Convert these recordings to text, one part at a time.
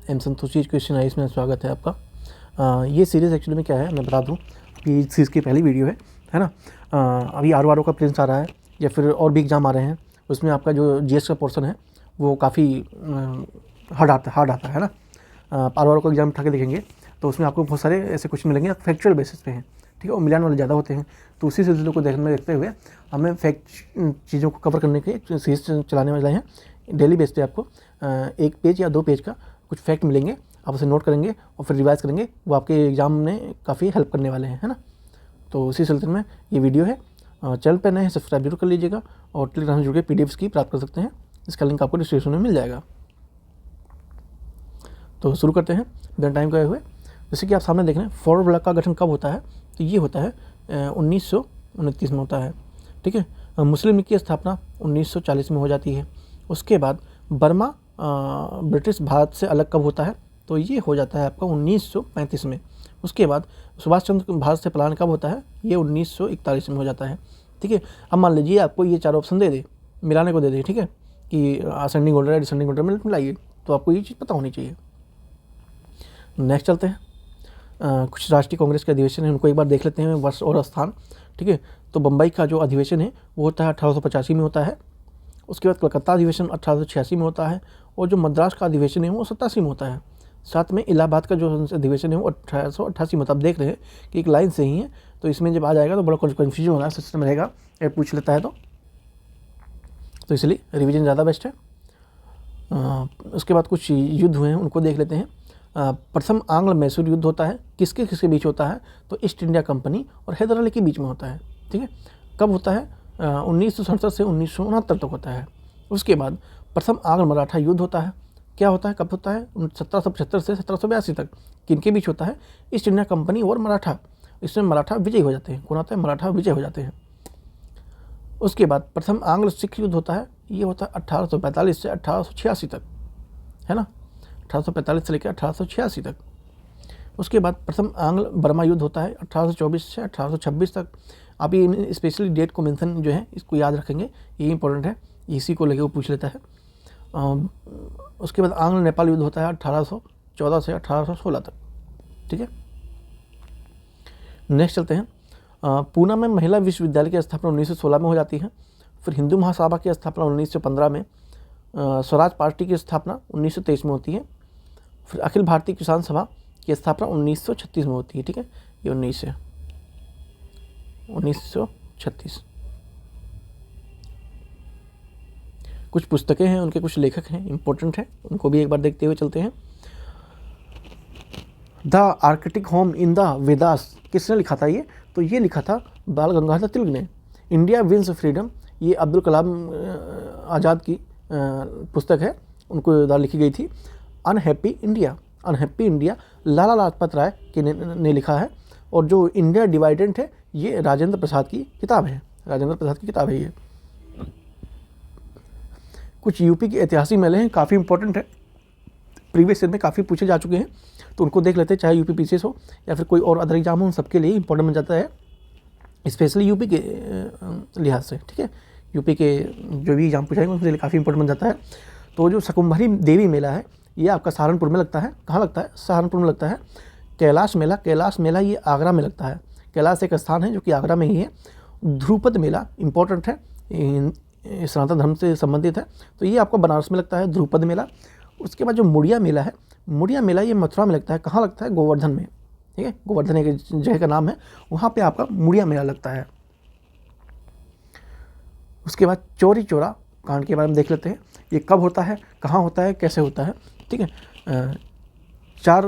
M Santoshi question ice में स्वागत है आपका। ये सीरीज़ एक्चुअली में क्या है मैं बता दूं कि इस सीरीज़ की पहली वीडियो है ना। अभी आर का प्रिंस आ रहा है या फिर और भी एग्ज़ाम आ रहे हैं, उसमें आपका जो जीएस का पोर्सन है वो काफ़ी हार्ड आता है ना। आर का एग्ज़ाम उठा के देखेंगे तो उसमें आपको बहुत सारे ऐसे क्वेश्चन मिलेंगे फैक्चुअल बेसिस पे हैं, ठीक है, और मिलान वाले ज़्यादा होते हैं। तो उसी सिलसिले को देखते हुए हमें फैक्ट चीज़ों को कवर करने के सीरीज चलाने वाले हैं। डेली बेस पे आपको एक पेज या 2 पेज का कुछ फैक्ट मिलेंगे, आप उसे नोट करेंगे और फिर रिवाइज करेंगे, वो आपके एग्जाम में काफ़ी हेल्प करने वाले हैं, है ना। तो उसी सिलसिले में ये वीडियो है। चैनल पर नए हैं सब्सक्राइब जरूर कर लीजिएगा और टेलीग्राम से जुड़ के पीडीएफ्स की प्राप्त कर सकते हैं, इसका लिंक आपको डिस्क्रिप्शन में मिल जाएगा। तो शुरू करते हैं बिना टाइम गए हुए। जैसे कि आप सामने देख रहे हैं फॉरवर्ड ब्लॉक का गठन कब होता है, तो ये होता है 1929 में होता है, ठीक है। मुस्लिम लीग की स्थापना 1940 में हो जाती है। उसके बाद बर्मा ब्रिटिश भारत से अलग कब होता है, तो ये हो जाता है आपका 1935 में। उसके बाद सुभाष चंद्र भारत से पलायन कब होता है, ये 1941 में हो जाता है, ठीक है। अब मान लीजिए आपको ये 4 ऑप्शन दे दे, मिलाने को दे दे, ठीक है, कि असेंडिंग ऑर्डर है डिसेंडिंग ऑर्डर में मिलाइए, तो आपको ये चीज़ पता होनी चाहिए। नेक्स्ट चलते हैं। कुछ राष्ट्रीय कांग्रेस के अधिवेशन है, उनको एक बार देख लेते हैं वर्ष और स्थान, ठीक है। तो बम्बई का जो अधिवेशन है वो होता है 1885 में होता है। उसके बाद कलकत्ता अधिवेशन 1886 में होता है और जो मद्रास का अधिवेशन है वो 87 में होता है। साथ में इलाहाबाद का जो अधिवेशन है वो 1888 में होता है। आप देख रहे हैं कि एक लाइन से ही है, तो इसमें जब आ जाएगा तो बड़ा कन्फ्यूजन होगा, सिस्टम रहेगा, ये पूछ लेता है तो इसलिए रिविजन ज़्यादा बेस्ट है। उसके बाद कुछ युद्ध हुए हैं उनको देख लेते हैं। प्रथम आंग्ल मैसूर युद्ध होता है, किसके किसके बीच होता है, तो ईस्ट इंडिया कंपनी और हैदर अली के बीच में होता है, ठीक है। कब होता है, 1967 से 1969 तक होता है। उसके बाद प्रथम आंग्ल मराठा युद्ध होता है, क्या होता है, कब होता है, 1775 से 1782 तक। किनके बीच होता है, ईस्ट इंडिया कंपनी और मराठा। इसमें मराठा विजय हो जाते हैं, कौन आता है, मराठा विजय हो जाते हैं। उसके बाद प्रथम आंग्ल सिख युद्ध होता है, ये होता है 1845 से 1886 तक, है ना, 1845 से लेकर 1886 तक। उसके बाद प्रथम आंग्ल बर्मा युद्ध होता है 1824 से 1826 तक। आप ये स्पेशली डेट को मेंशन जो है इसको याद रखेंगे, ये इंपॉर्टेंट है, इसी को लेकर वो पूछ लेता है। उसके बाद आंग्ल नेपाल युद्ध होता है 1814 से 1816 तक, ठीक है। नेक्स्ट चलते हैं। पूना में महिला विश्वविद्यालय की स्थापना 1916 में हो जाती है। फिर हिंदू महासभा की स्थापना 1915 में। स्वराज पार्टी की स्थापना 1923 में होती है। फिर अखिल भारतीय किसान सभा की स्थापना 1936 में होती है, ठीक है, ये 1936। कुछ पुस्तकें हैं, उनके कुछ लेखक हैं, इंपॉर्टेंट हैं, उनको भी एक बार देखते हुए चलते हैं। The Arctic home in the Vedas किसने लिखा था ये, तो ये लिखा था बाल गंगाधर तिलक ने। इंडिया विंस फ्रीडम, ये अब्दुल कलाम आज़ाद की पुस्तक है, उनको द्वारा लिखी गई थी। अनहैप्पी इंडिया लाला लाजपत राय के ने लिखा है। और जो इंडिया डिवाइडेंट है ये राजेंद्र प्रसाद की किताब है, ये। कुछ यूपी के ऐतिहासिक मेले हैं, काफ़ी इंपॉर्टेंट है, प्रीवियस ईयर में काफ़ी पूछे जा चुके हैं, तो उनको देख लेते हैं, चाहे यूपी पीसीएस हो या फिर कोई और अदर एग्जाम हो, उन सबके लिए इंपॉर्टेंट बन जाता है, स्पेशली यूपी के लिहाज से, ठीक है। यूपी के जो भी एग्जाम पूछाएंगे उसके लिए काफ़ी इंपॉर्टेंट बन जाता है। तो जो शकुम्भरी देवी मेला है ये आपका सहारनपुर में लगता है। कहाँ लगता है, सहारनपुर में लगता है। कैलाश मेला ये आगरा में लगता है। कैलाश एक स्थान है जो कि आगरा में ही है। ध्रुपद मेला इंपॉर्टेंट है, सनातन धर्म से संबंधित है, तो ये आपको बनारस में लगता है, ध्रुपद मेला। उसके बाद जो मुड़िया मेला ये मथुरा में लगता है। कहाँ लगता है, गोवर्धन में, ठीक है, गोवर्धन एक जगह का नाम है, वहाँ पे आपका मुड़िया मेला लगता है। उसके बाद चौरी चौरा कांड के बारे में देख लेते हैं, ये कब होता है, कहाँ होता है, कैसे होता है, ठीक है। 4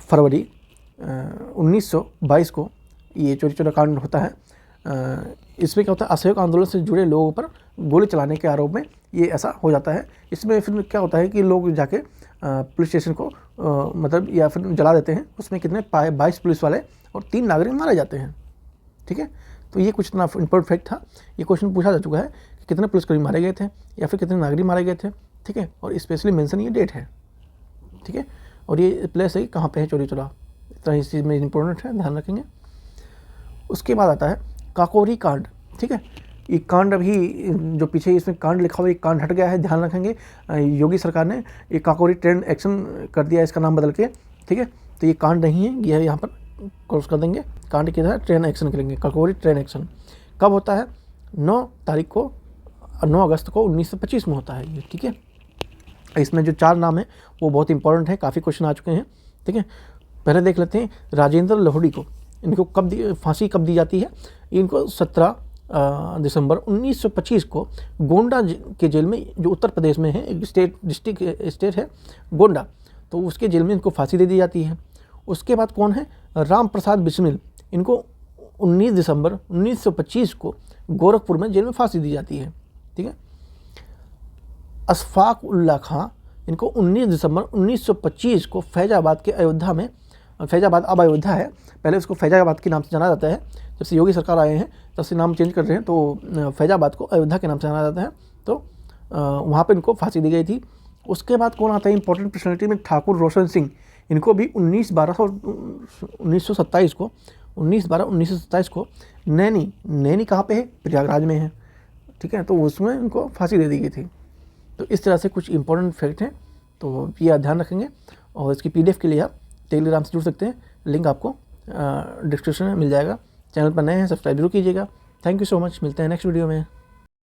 फरवरी 1922 को ये चौरी चौरा कांड होता है। इसमें क्या होता है, असहयोग आंदोलन से जुड़े लोगों पर गोली चलाने के आरोप में ये ऐसा हो जाता है। इसमें फिर क्या होता है कि लोग जाके पुलिस स्टेशन को मतलब या फिर जला देते हैं। उसमें कितने 22 पुलिस वाले और 3 नागरिक मारे जाते हैं, ठीक है। तो ये कुछ इतना इम्पोर्टेंट फैक्ट था, ये क्वेश्चन पूछा जा चुका है कि कितने पुलिसकर्मी मारे गए थे या फिर कितने नागरिक मारे गए थे, ठीक है। और स्पेशली मेंशन ये डेट है, ठीक है, और ये प्लेस है कहाँ पे है, चौरी चौरा, इतना इस चीज़ में इंपॉर्टेंट है, ध्यान रखेंगे। उसके बाद आता है काकोरी कांड, ठीक है। ये कांड अभी जो पीछे इसमें कांड लिखा हुआ है, ये कांड हट गया है, ध्यान रखेंगे। योगी सरकार ने ये काकोरी ट्रेन एक्शन कर दिया, इसका नाम बदल के, ठीक है। तो ये कांड नहीं है, ये यहाँ पर क्रॉस कर देंगे, कांड की तरह ट्रेन एक्शन करेंगे। काकोरी ट्रेन एक्शन कब होता है? 9 अगस्त को 1925 में होता है ये, ठीक है। इसमें जो 4 नाम है वो बहुत इंपॉर्टेंट है, काफ़ी क्वेश्चन आ चुके हैं, ठीक है। पहले देख लेते हैं राजेंद्र लोहड़ी को, इनको फांसी कब दी जाती है? इनको 17 दिसंबर 1925 को गोंडा के जेल में, जो उत्तर प्रदेश में है, एक स्टेट है गोंडा, तो उसके जेल में इनको फांसी दे दी जाती है। उसके बाद कौन है? राम प्रसाद बिस्मिल, इनको 19 दिसंबर 1925 को गोरखपुर में जेल में फांसी दी जाती है, ठीक है। अशफाक उल्ला खां, इनको 19 दिसंबर 1925 को फैजाबाद के अयोध्या में, फैजाबाद अब अयोध्या है, पहले उसको फैजाबाद के नाम से जाना जाता है, जब से योगी सरकार आए हैं तब से नाम चेंज कर रहे हैं, तो फैजाबाद को अयोध्या के नाम से जाना जाता है, तो वहाँ पर इनको फांसी दी गई थी। उसके बाद कौन आता है इंपॉर्टेंट पर्सनैलिटी में? ठाकुर रोशन सिंह, इनको भी 19/12/1927 को नैनी कहाँ पे है? प्रयागराज में है, ठीक है। तो उसमें इनको फांसी दे दी गई थी। तो इस तरह से कुछ इंपॉर्टेंट फैक्ट हैं, तो ये आप ध्यान रखेंगे। और इसकी PDF के लिए आप टेलीग्राम से जुड़ सकते हैं, लिंक आपको डिस्क्रिप्शन में मिल जाएगा। चैनल पर नए हैं, सब्सक्राइब जरूर कीजिएगा। थैंक यू सो मच, मिलते हैं नेक्स्ट वीडियो में।